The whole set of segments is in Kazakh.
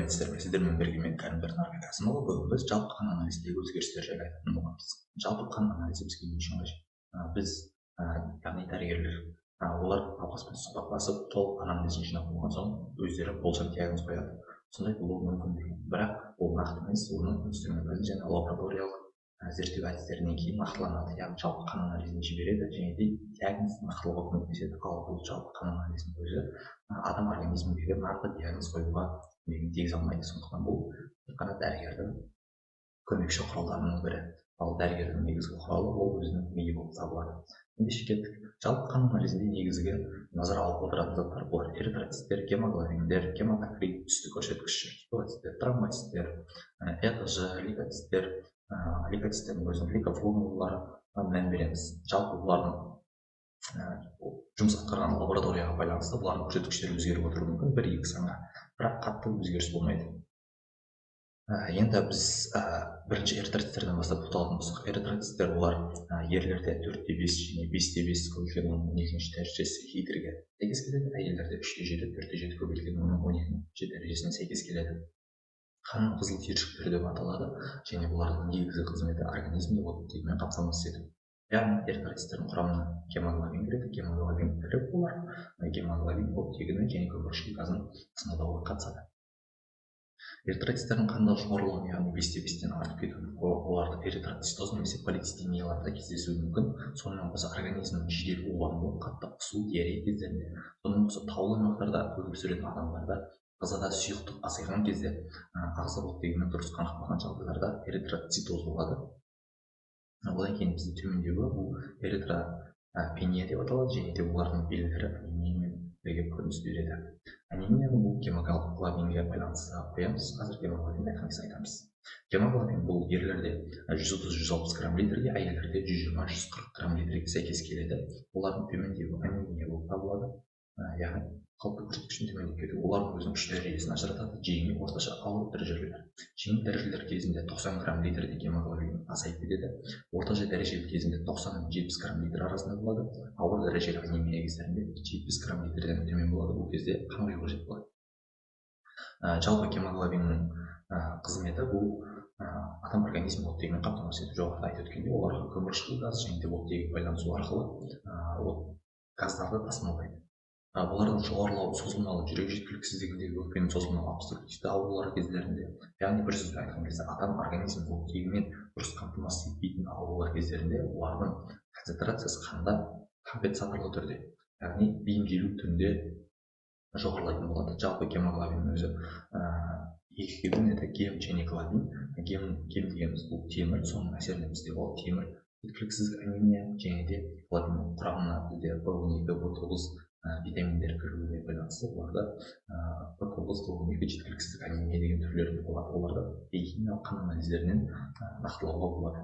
сәлеметсіздер ме? Сіздермен бірге мен Кәрімбер Нарбек Әсімұлы. Бүгін біз жалпы қан анализіндегі өзгерістер жайлы айтатын боламыз. Жалпы қан анализі бізге не үшін қажет? Біз яғни дәрігерлер олар науқаспен сұхбаттасып, толық анамнезін жинап болған соң өздері болжам диагноз қояды. Сондай болуы мүмкін. Бірақ ол нақты емес, оның инструменталды және лабораториялық зерттеу әдістерінен кейін нақтыланады. Яғни жалпы қан анализін жібереді және де диагноз нақтылауға көмектеседі. Ал бұл жалпы қан анализінің өзі адам организміндегі нақты диагноз қоюға тигізе алмайды. Сондықтан бұл тек қана дәрігердің көмекші құралдарының бірі. Ал дәрігердің негізгі құралы ол өзінің миы болып табылады. Ендеше кеттік. Жалпы қан анализінде негізгі назар алып отыратын заттар бұлар: эритроциттер, гемоглобиндер, гематокрит, түсті көрсеткіші, гепатиттер, тромбоциттер, ЭКЖ, лейкоциттер, лейкоциттердің өзінің лейкоформулалары мән береміз. Жалпы бұлардың жұмыс атқарған лабораторияға байланысты бұлардың көрсеткіштері өзгеріп отыруы мүмкін бір-екі санға, бірақ қатты өзгеріс болмайды. Енді біз бірінші эритроциттерден бастап тоқталатын болсақ, эритроциттер олар ерлерде 4/5 және 5/5 көбейтілген 12-ші дәрежесі гидрге сәйкес келеді, әйелдерде 3/7, 4/7 көбейтілген 12-ші дәрежесіне сәйкес келеді. Қанның қызыл түйіршіктері деп аталады және бұлардың негізгі қызметі организмді оттегімен қамтамасыз ету. Яғни эритроциттердің құрамына гемоглобин кіреді. Гемоглобин ірі олар гемоглобин оттегінің және көміршік газын тасымалдауға қатысады. Эритроциттердің қанда жоғарылауы, яғни 5/5-тен артып кетуі, олардың эритроцитоз немесе полицитемияларда кездесуі мүмкін. Сонымен қоса организмнің жедел улануы, қатты құсу, диарея кездерінде, сонымен қоса таулы аймақтарда өмір сүретін адамдарда ағзада сұйықтық азайған кезде ағза оттегімен дұрыс қанықпаған жағдайларда эритроцитоз болады. Одан кейін бізде төмендеуі бұл эритропения деп аталады және де олардың белгілері анемиямен бірге көрініс береді. Анемияны бұл гемоглобинге байланысты қоямыз. Қазір гемоглобинді айтамыз. Гемоглобин бұл ерлерде 130-160 грамм литрге, әйелдерде 120-140 грамм литрге сәйкес келеді. Олардың төмендеуі анемия болып табылады. Яғни қалыпты көрсеткіштен төмендеп кетуі. Олардың өзінің 3 дәрежесін ажыратады: жеңіл, орташа, ауыр дәрежелер. Жеңіл дәрежелер кезінде 90 грамм литрде гемоглобин азайып кетеді. Орташа дәрежелі кезінде 90-70 грамм литр арасында болады. Ауыр дәрежелі анемия кездерінде 70 грамм литрден төмен болады. Бұл кезде қан құю қажет болады. Жалпы гемоглобиннің қызметі бұл адам организмі оттегімен қамтамасыз ету. Жоғарыда айтып өткендей, оларға көміршік газ және де оттегі байланысу арқылы газдарды тасымалдайды. Бұлардың жоғарылауы созылмалы жүрек жеткіліксіздігіндегі өкпенің созылмалы обструктивті аурулары кездерінде, яғни бір сөзбен айтқан кезде адам организмі оттегімен дұрыс қамтамасыз етпейтін аурулар кездерінде олардың концентрациясы қанда компенсаторлы түрде, яғни бейімделу түрінде жоғарылайтын болады. Жалпы гемоглобин өзі екіге бөлінеді: гем және глобин. Гем дегеніміз бұл темір, соның әсерінен бізде ол темір жеткіліксіз анемия және де глобиннің құрамына бізде B12, B9 витаминдер кіруіне байланысты оларда B9, B12 жеткіліксіздік анемия деген түрлері болады. Оларды бейхимиялық қан анализдерінен нақтылауға болады.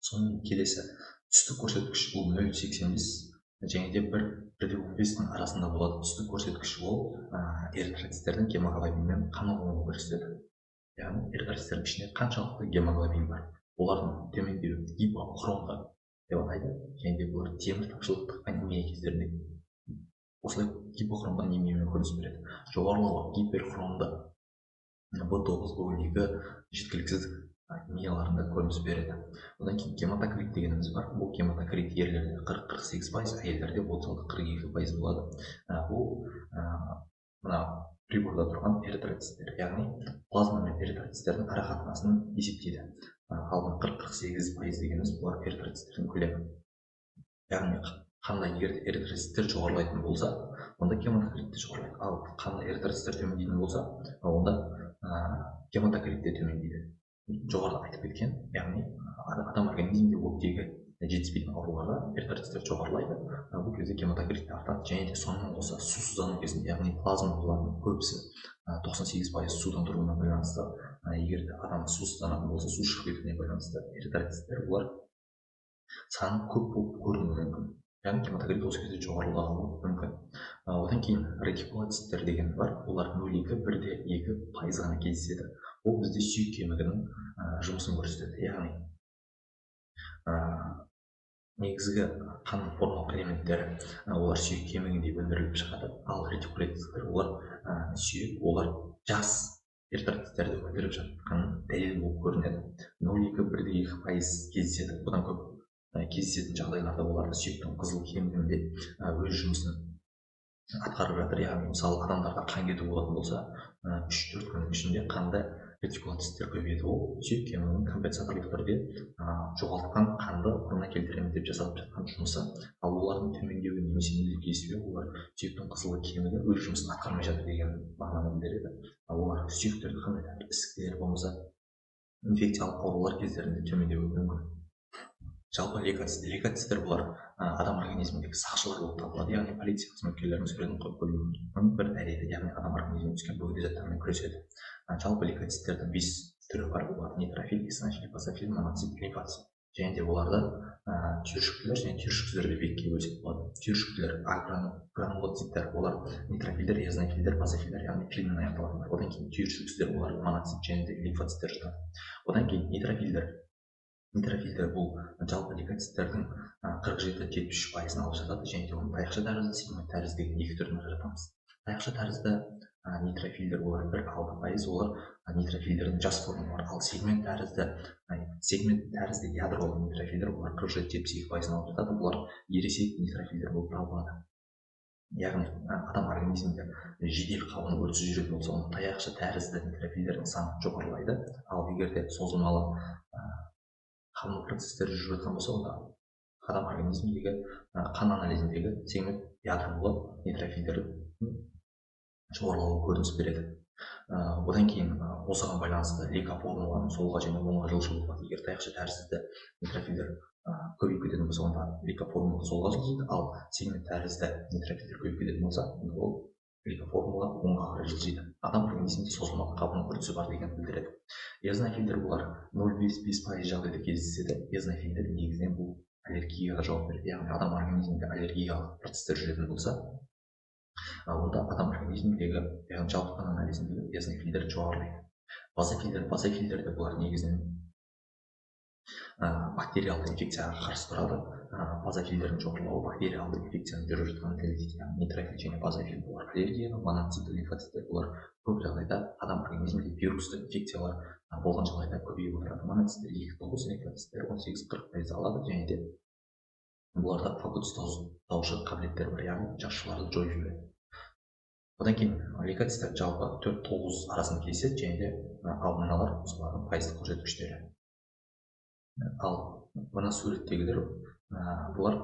Сонымен келесі түстік көрсеткіш бұл 0,85 және де 1,15-дің арасында болады. Түстік көрсеткіш ол эритроциттердің гемоглобинмен қан ұғымын көрсетеді. Яғни эритроциттердің ішінде қаншалықты гемоглобин бар. Олардың төмендеуі гипохромды деп атайды және де бұлар темір тапшылықтық анемия кездерінде осылай гипохромды анемиямен көрініс береді. Жоғарылауы гиперхромды B9, B12 жеткіліксіздік анемияларында көрініс береді. Одан кейін гематокрит дегеніміз бар. Бұл гематокрит ерлерде 40-48%, әйелдерде 36-42% болады. Бұл мына приборда тұрған эритроциттер, яғни плазма мен эритроциттердің арақатынасын есептейді. Ал 40-48% дегеніміз бұлар эритроциттердің көлемі. Яғни қанда егер эритроциттер жоғарылайтын болса, онда гематокрит те жоғарылайды. Ал қанда эритроциттер төмендейтін болса, онда гематокрит те төмендейді. Жоғарыда айтып кеткен, яғни адам организмінде оттегі жетіспейтін ауруларда эритроциттер жоғарылайды. Бұл кезде гематокрит артады және де сонымен қоса сусыздану кезінде, яғни плазмалардың көбісі 98% судан тұруына байланысты, егер адам сусызданатын болса, су шығып кетуіне байланысты эритроциттер бұлар саны көп болып көрінуі мүмкін. Яғни гематокрит осы кезде жоғарылауы мүмкін. Одан кейін ретикулоциттер деген бар. Олар 0,1-1,2% ғана кездеседі. Ол бізде сүйек кемігінің жұмысын көрсетеді. Яғни негізгі қан формалық элементтері олар сүйек кемігінде өндіріліп шығады. Ал ретикулоциттер олар сүйек, олар жас гепатиттерді көтеріп жатқаны дәлел болып көрінеді. 0,2-1,2% кездеседі. Бұдан көп кездесетін жағдайларда олар сүйектің қызыл кемігінде өз жұмысын атқарып жатыр. Яғни мысалы адамдарда қан кету болатын болса, 3-4 күннің ішінде қанда ретикулоцисттер көбейеді. Ол сүйек кемігінің компенсаторлық түрде жоғалтқан қанды орнына келтіремін деп жасалып жатқан жұмысы. Ал олардың төмендеуі немесе мүлде кесуі олар сүйектің қызыл кемігі өз жұмысын атқармай жатыр деген мағынаны білдіреді. Олар сүйектерде қандай да бір ісіктер болмаса инфекциялық аурулар кездерінде төмендеуі мүмкін. Жалпы лейкоцисттер бұлар адам организміндегі сақшылар болып табылады. Яғни полиция қызметкерлерінің суретін қойып қоюының бір дәлелі, яғни адам организміне түскен бөгде заттармен күреседі. Жалпы лейкоцисттердің 5 түрі бар. Олар нейтрофиль, эозинофиль, базофиль, моноцит, лимфоцит. Және де оларды түйіршіктілер және түйіршіксіздер деп екіге бөлсек болады. Түйіршіктілер гранулоциттер, олар нейтрофильдер, эозинофильдер, базофильдер, яғни фильмен аяқталады. Одан кейін түйіршіксіздер, олар моноцит және де лимфоциттер жатады. Одан кейін нейтрофильдер бұл жалпы лейкоциттердің 47-73% алып жатады, және де оны таяқша тәрізді, сегмент тәрізді деген екі түрін ажыратамыз. Таяқша тәрізді нейтрофильдер олар 1-6%, олар нейтрофильдердің жас формалары. Ал сегмент тәрізді ядролы нейтрофильдер олар 47-72% алып жатады. Бұлар ересек нейтрофильдер болып табылады. Яғни адам организмінде жедел қабыну өрісі жүретін болса, оны таяқша тәрізді нейтрофильдердің саны жоғарылайды. Ал егер де созылмалы қабыну процестері жүріп жатқан болса, онда адам организміндегі қан анализіндегі сегмент ядролы нейтрофильдердің жоғарылауы көрініс береді. Одан кейін осыған байланысты лейкоформуланың солға және оңға жылжуы болады. Егер таяқша тәрізді нейтрофильдер көбейіп кететін болса, онда лейкоформула солға жылжиды, ал сегмент тәрізді нейтрофильдер көбейіп кететін болса, ол лейкоформула оңға қарай жылжиды. Адам организмінде созылмалы қабыну үрдісі бар деген білдіреді. Эозинофильдер бұлар 0,5% жағдайда кездеседі. Эозинофильдер негізінен бұл аллергияға жауап береді. Яғни адам организмінде аллергиялық процестер жүретін болса, онда адам организміндегі жалпы қан анализіндегі эозинофильдер жоғарылайды. Базофильдерде бұлар негізінен бактериалды инфекцияға қарсы тұрады. Базофильдердің жоғарылауы бактериалды инфекцияның жүріп жатқанын дәлелдейді. Нейтрофиль және базофиль бұлар аллергияға, моноцит, лимфоциттер бұлар көп жағдайда адам организмінде вирусты инфекциялар болған жағдайда көбейіп отырады. Моноциттер 2-9, лимфоциттер 18-40% алады, және де бұларда фагоцитоздаушы қабілеттер бар, яғни жасушаларды жойып жібереді. Одан кейін лейкоцисттер жалпы 4-9 арасында кездеседі, және де ал мыналар солардың пайыздық көрсеткіштері. Ал мына суреттегілер бұлар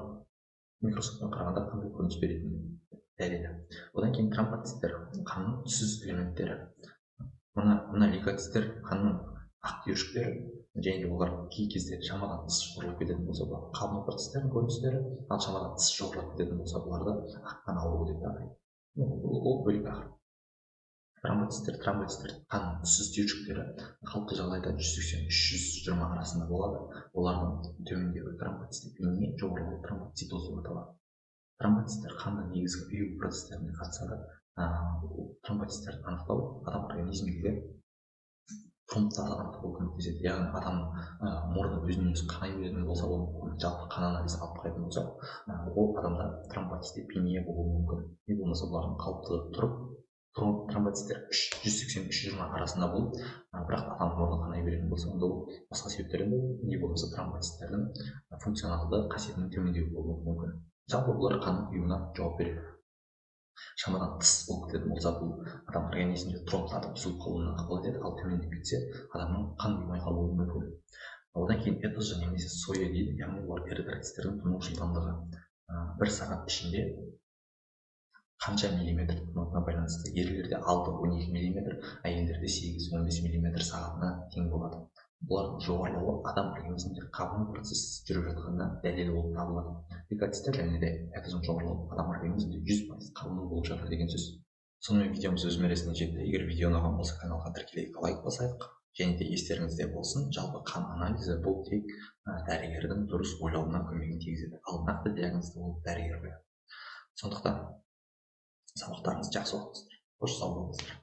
микроскоппен қарағанда қандай көрініс беретінін дәлелі. Одан кейін тромбоциттер қанның түссіз элементтері. Мына лейкоцисттер қанның ақ түйіршіктері, және де олар кей кезде шамадан тыс жоғарылап кететін болса, бұл қабыну процестерінің көріністері, ал шамадан тыс жоғарылап кететін болса, бұларды ақ қан ауруы деп атайды. Ол бөлек тақырып. Тромбоциттер қанның түссіз түйіршіктері қалыпты жағдайда 180-320 арасында болады. Олардың төмендеуі тромбоцитопения, жоғарылауы тромбоцитоз деп аталады. Тромбоциттер қанның негізгі ұю процестеріне қатысады. Тромбоциттерді анықтау адам организміндегі тромбтарды анықтауға көмектеседі. Яғни адамның мұрны өзінен өзі қанай беретін болса, ол жалпы қан анализі алып қайтатын болса, ол адамда тромбоцитопения болуы мүмкін. Не болмаса бұлардың қалыпты тұрып, тромбоциттер 180-320 арасында болып, бірақ адам мұрны қанай беретін болса, онда ол басқа себептерден не болмаса тромбоциттердің функционалды қасиетінің төмендеуі болуы мүмкін. Жалпы бұлар қанның ұюына жауап береді. Шамадан тыс болып кететін болса, бұл адам организмінде тромбтарды бұзылып қалуына ықпал етеді, ал төмендеп кетсе, адамның қан ұйымай қалуы мүмкін. Одан кейін этж немесе соя дейді, яғни олар эритроциттердің тұну жылдамдығы 1 сағат ішінде қанша миллиметр тұнатынына байланысты. Ерлерде 6-12 миллиметр, әйелдерде 8-15 миллиметр сағатына тең болады. Бұлардың жоғарылауы адам организмінде қабыну процесі жүріп жатқанына дәлел болып табылады. Лейкоцисттер және де этж жоғарылауы адам организмінде 100% қабыну болып жатыр деген сөз. Сонымен видеомыз өз мәресіне жетті. Егер видео ұнаған болса, каналға тіркелейік, лайк басайық. Және де естеріңізде болсын, жалпы қан анализі бұл тек дәрігердің дұрыс ойлауына көмегін тигізеді. Ал нақты диагнозды ол дәрігер қояды. Сондықтан сабақтарыңызды жақсы оқыңыздар. Қош сау болыңыздар.